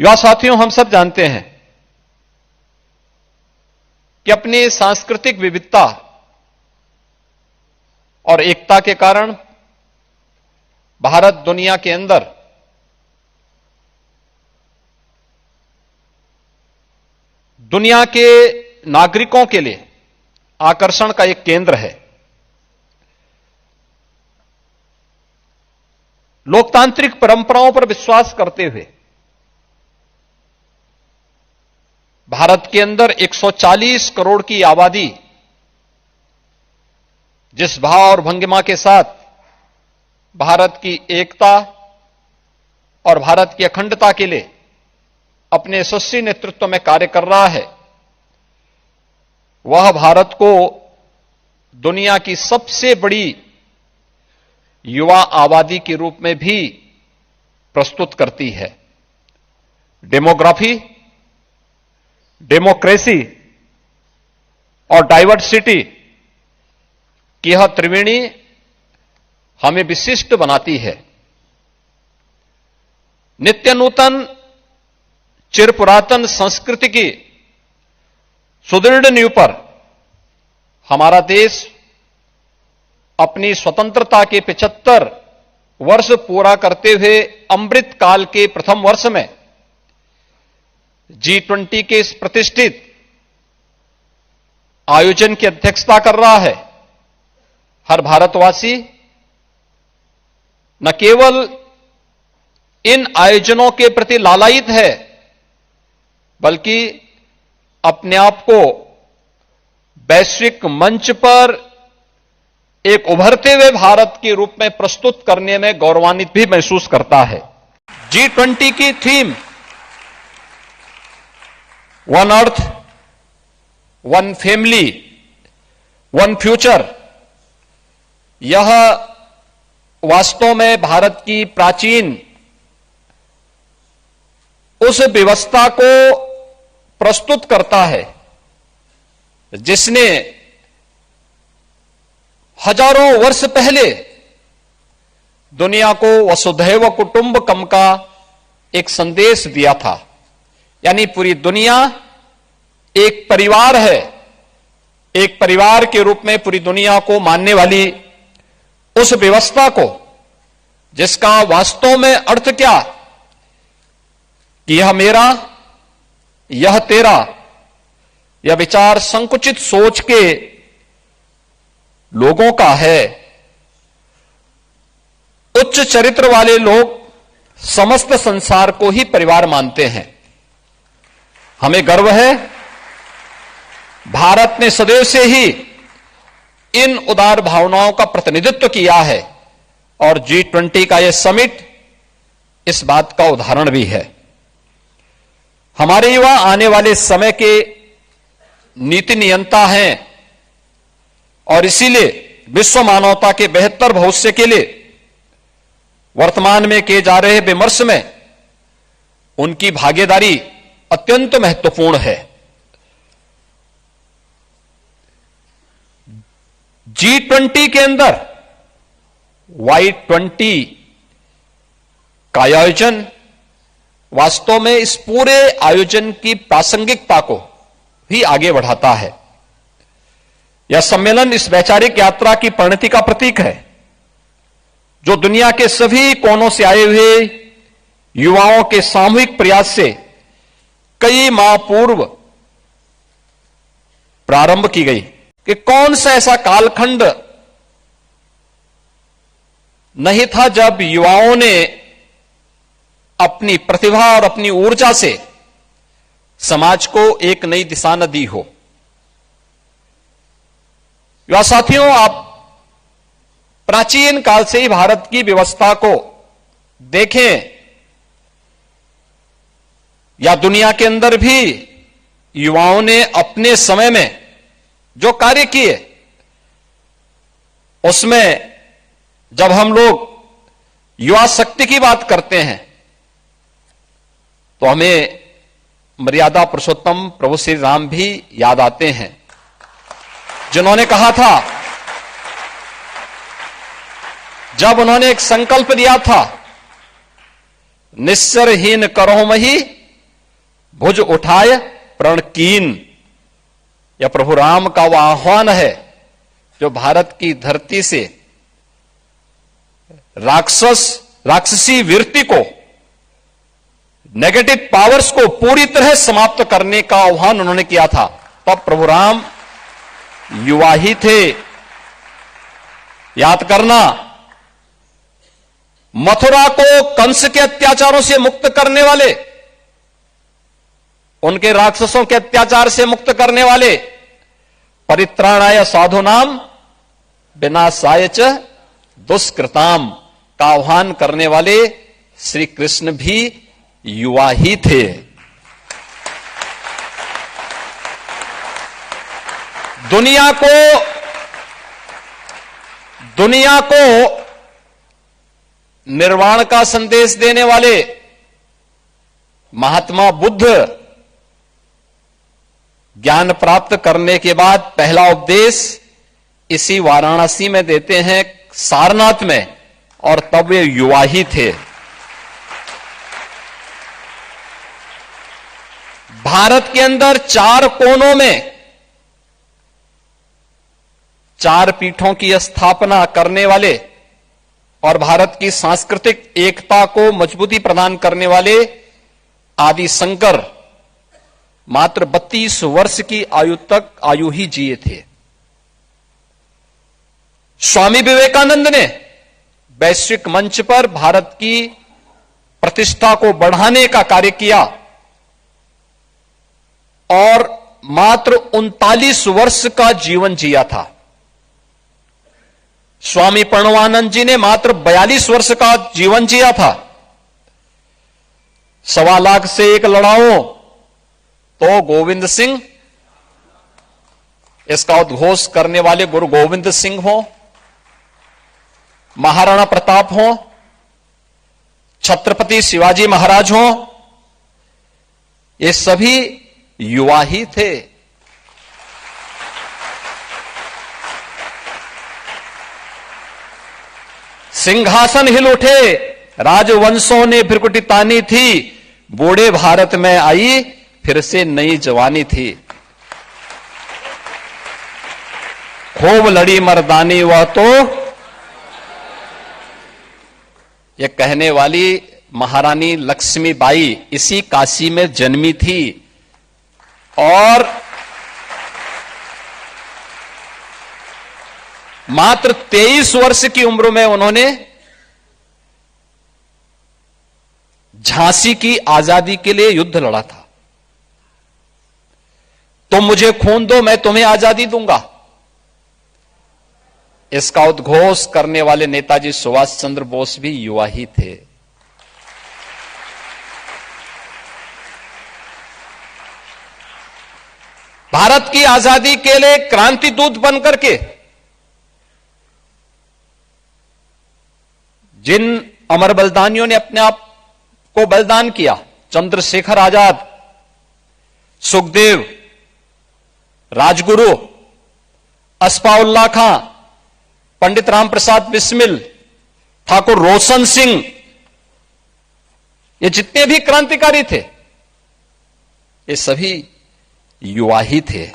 युवा साथियों, हम सब जानते हैं कि अपनी सांस्कृतिक विविधता और एकता के कारण भारत दुनिया के अंदर दुनिया के नागरिकों के लिए आकर्षण का एक केंद्र है। लोकतांत्रिक परंपराओं पर विश्वास करते हुए भारत के अंदर 140 करोड़ की आबादी जिस भाव और भंगिमा के साथ भारत की एकता और भारत की अखंडता के लिए अपने यशस्वी नेतृत्व में कार्य कर रहा है, वह भारत को दुनिया की सबसे बड़ी युवा आबादी के रूप में भी प्रस्तुत करती है। डेमोग्राफी, डेमोक्रेसी और डाइवर्सिटी की यह त्रिवेणी हमें विशिष्ट बनाती है। नित्य नूतन चिर पुरातन संस्कृति की सुदृढ़ नींव पर हमारा देश अपनी स्वतंत्रता के 75 वर्ष पूरा करते हुए अमृत काल के प्रथम वर्ष में G20 के इस प्रतिष्ठित आयोजन की अध्यक्षता कर रहा है। हर भारतवासी न केवल इन आयोजनों के प्रति लालायित है, बल्कि अपने आप को वैश्विक मंच पर एक उभरते हुए भारत के रूप में प्रस्तुत करने में गौरवान्वित भी महसूस करता है। G20 की theme one earth, one family, one future, यह वास्तव में भारत की प्राचीन उस व्यवस्था को प्रस्तुत करता है जिसने हजारों वर्ष पहले दुनिया को वसुधैव कुटुंबकम का एक संदेश दिया था। यानी पूरी दुनिया एक परिवार है, एक परिवार के रूप में पूरी दुनिया को मानने वाली उस व्यवस्था को, जिसका वास्तव में अर्थ क्या कि यह मेरा, यह तेरा, यह विचार संकुचित सोच के लोगों का है। उच्च चरित्र वाले लोग समस्त संसार को ही परिवार मानते हैं। हमें गर्व है, भारत ने सदैव से ही इन उदार भावनाओं का प्रतिनिधित्व किया है और G20 का यह समिट इस बात का उदाहरण भी है। हमारे युवा आने वाले समय के नीति नियंता हैं और इसीलिए विश्व मानवता के बेहतर भविष्य के लिए वर्तमान में किए जा रहे विमर्श में उनकी भागीदारी अत्यंत महत्वपूर्ण है। G20 के अंदर Y20 का आयोजन वास्तव में इस पूरे आयोजन की प्रासंगिकता को भी आगे बढ़ाता है। यह सम्मेलन इस वैचारिक यात्रा की परिणति का प्रतीक है, जो दुनिया के सभी कोनों से आए हुए युवाओं के सामूहिक प्रयास से कई माह पूर्व प्रारंभ की गई। कि कौन सा ऐसा कालखंड नहीं था जब युवाओं ने अपनी प्रतिभा और अपनी ऊर्जा से समाज को एक नई दिशा न दी हो। युवा साथियों, आप प्राचीन काल से ही भारत की व्यवस्था को देखें या दुनिया के अंदर भी युवाओं ने अपने समय में जो कार्य किए, उसमें जब हम लोग युवा शक्ति की बात करते हैं तो हमें मर्यादा पुरुषोत्तम प्रभु श्री राम भी याद आते हैं, जिन्होंने कहा था, जब उन्होंने एक संकल्प दिया था, निस्सरहीन करो मही भुज उठाए प्रण कीन, यह प्रभु राम का वह आह्वान है जो भारत की धरती से राक्षसी वृत्ति को, नेगेटिव पावर्स को पूरी तरह समाप्त करने का आह्वान उन्होंने किया था। तब प्रभु राम युवा ही थे। याद करना, मथुरा को कंस के अत्याचारों से मुक्त करने वाले, उनके राक्षसों के अत्याचार से मुक्त करने वाले, परित्राणाय साधुनाम विनाशाय च दुष्कृताम का आह्वान करने वाले श्री कृष्ण भी युवा ही थे। दुनिया को निर्वाण का संदेश देने वाले महात्मा बुद्ध ज्ञान प्राप्त करने के बाद पहला उपदेश इसी वाराणसी में देते हैं, सारनाथ में, और तब वे युवा ही थे। भारत के अंदर 4 कोनों में 4 पीठों की स्थापना करने वाले और भारत की सांस्कृतिक एकता को मजबूती प्रदान करने वाले आदि शंकर मात्र 32 वर्ष की आयु ही जिए थे। स्वामी विवेकानंद ने वैश्विक मंच पर भारत की प्रतिष्ठा को बढ़ाने का कार्य किया और मात्र 39 वर्ष का जीवन जिया था। स्वामी प्रणवानंद जी ने मात्र 42 वर्ष का जीवन जिया था। 1.25 लाख से एक लड़ाओ तो गोविंद सिंह, इसका उद्घोष करने वाले गुरु गोविंद सिंह हो, महाराणा प्रताप हो, छत्रपति शिवाजी महाराज हो, ये सभी युवा ही थे। सिंहासन हिल उठे, राजवंशों ने भ्रिकुटी तानी थी, बूढ़े भारत में आई फिर से नई जवानी थी। खूब लड़ी मर्दानी वह तो, यह कहने वाली महारानी लक्ष्मीबाई इसी काशी में जन्मी थी और मात्र 23 वर्ष की उम्र में उन्होंने झांसी की आजादी के लिए युद्ध लड़ा था। तुम मुझे खून दो, मैं तुम्हें आजादी दूंगा। इसका उद्घोष करने वाले नेताजी सुभाष चंद्र बोस भी युवा ही थे। भारत की आजादी के लिए क्रांति दूत बनकर के जिन अमर बलिदानियों ने अपने आप को बलिदान किया, चंद्रशेखर आजाद, सुखदेव, राजगुरु, अस्फाउल्लाह खां, पंडित राम प्रसाद बिस्मिल, ठाकुर रोशन सिंह, ये जितने भी क्रांतिकारी थे ये सभी युवा ही थे।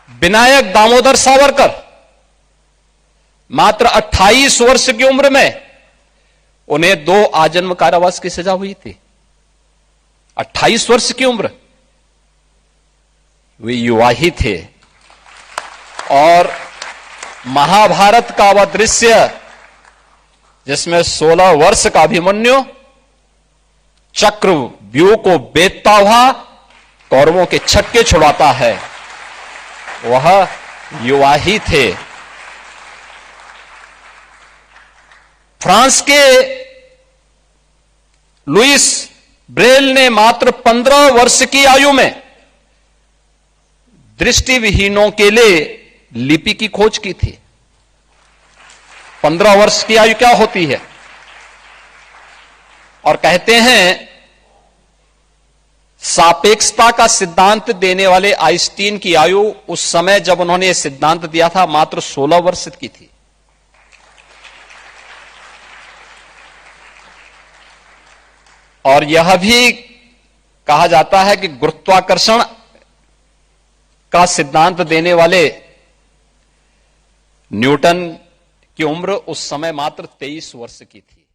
विनायक दामोदर सावरकर मात्र 28 वर्ष की उम्र में उन्हें 2 आजन्म कारावास की सजा हुई थी। 28 वर्ष की उम्र, वे युवा ही थे। और महाभारत का वह दृश्य जिसमें 16 वर्ष का अभिमन्यु चक्र व्यूह को बेचता हुआ कौरवों के छक्के छुड़ाता है, वह युवा ही थे। फ्रांस के लुइस ब्रेल ने मात्र 15 वर्ष की आयु में दृष्टिविहीनों के लिए लिपि की खोज की थी। 15 वर्ष की आयु क्या होती है? और कहते हैं सापेक्षता का सिद्धांत देने वाले आइंस्टीन की आयु उस समय जब उन्होंने यह सिद्धांत दिया था मात्र 16 वर्ष की थी। और यह भी कहा जाता है कि गुरुत्वाकर्षण का सिद्धांत देने वाले न्यूटन की उम्र उस समय मात्र 23 वर्ष की थी।